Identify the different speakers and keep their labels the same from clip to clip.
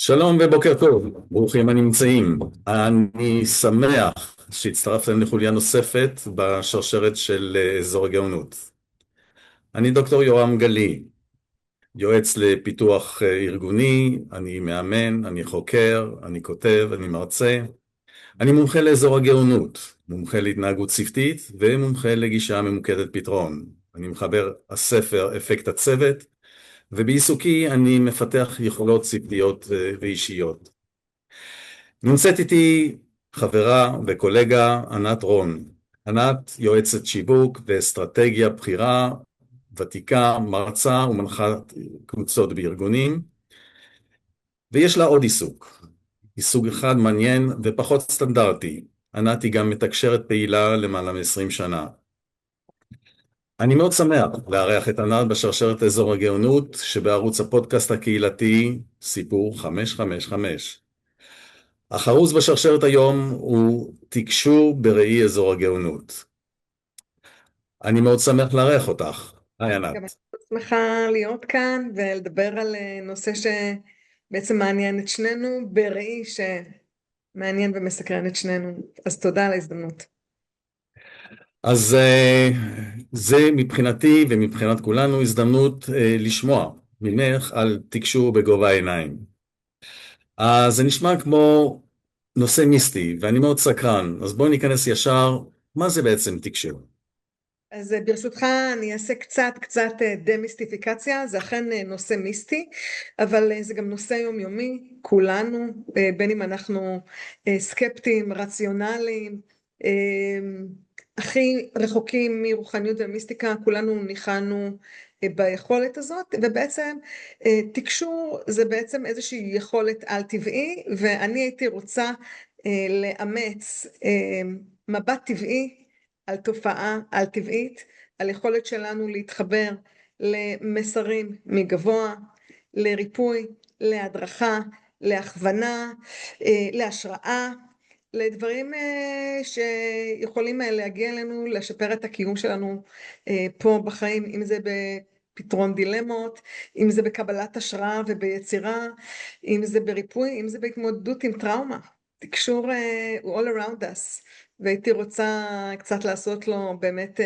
Speaker 1: שלום ובוקר טוב, ברוכים הנמצאים. אני שמח שהצטרפתם לחוליה נוספת בשרשרת של אזור הגאונות. אני דוקטור יורם גלי, יועץ לפיתוח ארגוני, אני מאמן, אני חוקר, אני כותב, אני מרצה. אני מומחה לאזור הגאונות, מומחה להתנהגות צוותית ומומחה לגישה ממוקדת פתרון. אני מחבר הספר אפקט הצוות, ובעיסוקי אני מפתח יכולות צוותיות ואישיות. נמצאת איתי חברה וקולגה ענת רון. ענת יועצת שיווק ואסטרטגיה בכירה, ותיקה, מרצה ומנחת קבוצות בארגונים, ויש לה עוד עיסוק אחד מעניין ופחות סטנדרטי. ענת היא גם מתקשרת פעילה למעלה מ-20 שנה. אני מאוד שמח לארח את ענת בשרשרת אזור הגאונות שבערוץ הפודקאסט הקהילתי סיפור 555. החרוז בשרשרת היום הוא תקשור בראי אזור הגאונות. אני מאוד שמח לארח אותך. היי
Speaker 2: גם אני
Speaker 1: ענת.
Speaker 2: שמחה להיות כאן ולדבר על נושא שבעצם מעניין את שנינו בראי שמעניין ומסקרן את שנינו. אז תודה על ההזדמנות.
Speaker 1: אז זה מבחינתי ומבחינת כולנו הזדמנות לשמוע ממך על תקשור בגובה העיניים. אז זה נשמע כמו נושא מיסטי ואני מאוד סקרן, אז בואו ניכנס ישר, מה זה בעצם תקשור?
Speaker 2: אז ברשותך אני אעשה קצת דמיסטיפיקציה. זה אכן נושא מיסטי, אבל זה גם נושא יומיומי. כולנו, בין אם אנחנו סקפטיים, רציונליים, הכי רחוקים מרוחניות ומיסטיקה, כולנו ניחנו ביכולת הזאת. ובעצם תקשור זה בעצם איזושהי יכולת על טבעי, ואני הייתי רוצה לאמץ מבט טבעי על תופעה על טבעית, על יכולת שלנו להתחבר למסרים מגבוה, לריפוי, להדרכה, להכוונה, להשראה, לדברים שיכולים להגיע אלינו, לשפר את הקיום שלנו פה בחיים, אם זה בפתרון דילמות, אם זה בקבלת השראה וביצירה, אם זה בריפוי, אם זה בהתמודדות עם טראומה. תקשור הוא all around us, והייתי רוצה קצת לעשות לו באמת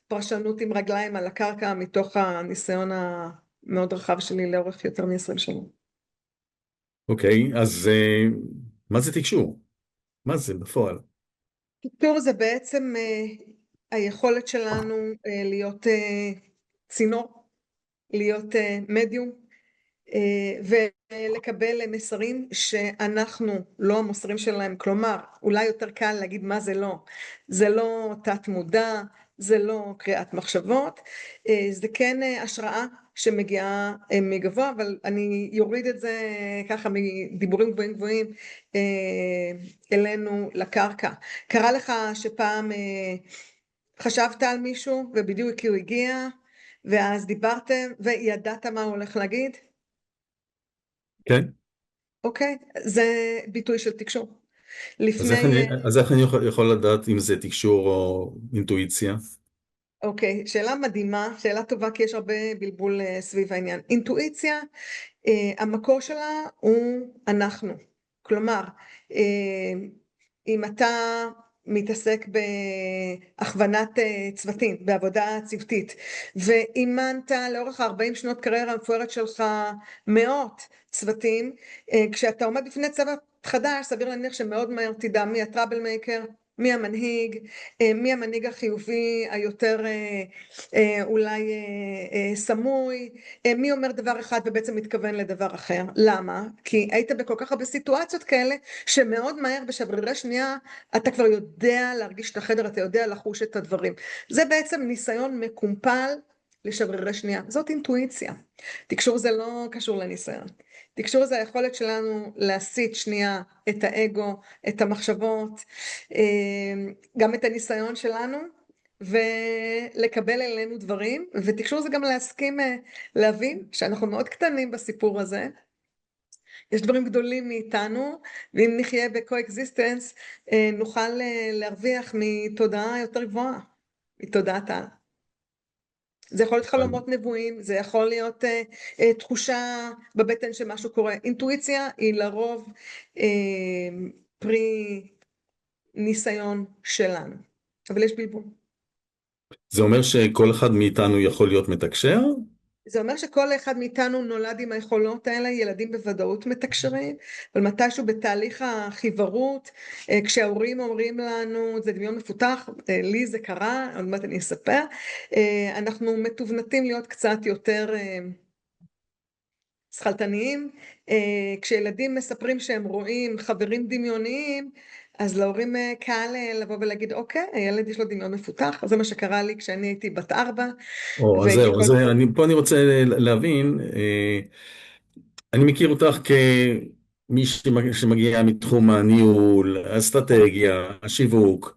Speaker 2: פרשנות עם רגליים על הקרקע מתוך הניסיון המאוד רחב שלי לאורך יותר מ-20 שנה.
Speaker 1: אוקיי, אז מה זה תקשור? מה זה בפועל?
Speaker 2: קיטור זה בעצם היכולת שלנו להיות צינור, להיות מדיום, ולקבל מסרים שאנחנו לא המוסרים שלהם. כלומר, אולי יותר קל להגיד מה זה לא. זה לא תת מודע, זה לא קריאת מחשבות, זה כן השראה שמגיעה מגבוה, אבל אני יוריד את זה ככה מדיבורים גבוהים גבוהים אלינו לקרקע. קרה לך שפעם חשבת על מישהו ובדיוק כי הוא הגיע, ואז דיברתם וידעת מה הוא הולך להגיד?
Speaker 1: כן.
Speaker 2: אוקיי, זה ביטוי של תקשור.
Speaker 1: אז איך אני,
Speaker 2: לפני,
Speaker 1: אז איך אני יכול לדעת אם זה תקשור או אינטואיציה?
Speaker 2: אוקיי, שאלה מדהימה, שאלה טובה, כי יש הרבה בלבול סביב העניין. אינטואיציה, המקור שלה הוא אנחנו. כלומר, אם אתה מתעסק בהכוונת צוותים, בעבודה צוותית, ואימנת לאורך 40 שנות קריירה המפוארת שלך מאות צוותים, כשאתה עומד בפני צוות חדש, סביר להניח שמאוד מהר תדע מי הטראבל מייקר, מי המנהיג, מי המנהיג החיובי היותר אולי סמוי, מי אומר דבר אחד ובעצם מתכוון לדבר אחר. למה? כי היית בכל כך הרבה סיטואציות כאלה שמאוד מהר בשברירי שנייה אתה כבר יודע להרגיש את החדר, אתה יודע לחוש את הדברים. זה בעצם ניסיון מקומפל לשברירי שנייה. זאת אינטואיציה. תקשור זה לא קשור לניסיון. תקשור זה היכולת שלנו להסיט שנייה את האגו, את המחשבות, גם את הניסיון שלנו, ולקבל אלינו דברים. ותקשור זה גם להסכים להבין שאנחנו מאוד קטנים בסיפור הזה. יש דברים גדולים מאיתנו, ואם נחיה בקו-אקזיסטנס נוכל להרוויח מתודעה יותר גבוהה, מתודעת העל. זה יכול להיות חלומות נבואים, זה יכול להיות תחושה בבטן שמשהו קורה. אינטואיציה היא לרוב אה, פרי ניסיון שלנו, אבל יש בלבול.
Speaker 1: זה אומר שכל אחד מאיתנו יכול להיות מתקשר?
Speaker 2: זה אומר שכל אחד מאיתנו נולד עם היכולות האלה, ילדים בוודאות מתקשרים, אבל מתישהו בתהליך החיוורות, כשההורים אומרים לנו, זה דמיון מפותח, לי זה קרה, עוד מעט אני אספר, אנחנו מתובנתים להיות קצת יותר שכלתניים. כשילדים מספרים שהם רואים חברים דמיוניים, אז להורים קל לבוא ולהגיד, אוקיי, הילד יש לו דמיון מפותח, זה מה שקרה לי כשאני הייתי בת 4,
Speaker 1: או, אז
Speaker 2: והייתי
Speaker 1: זהו,
Speaker 2: כל...
Speaker 1: פה אני רוצה להבין, אני מכיר אותך כמי שמגיע מתחום הניהול, האסטרטגיה, השיווק,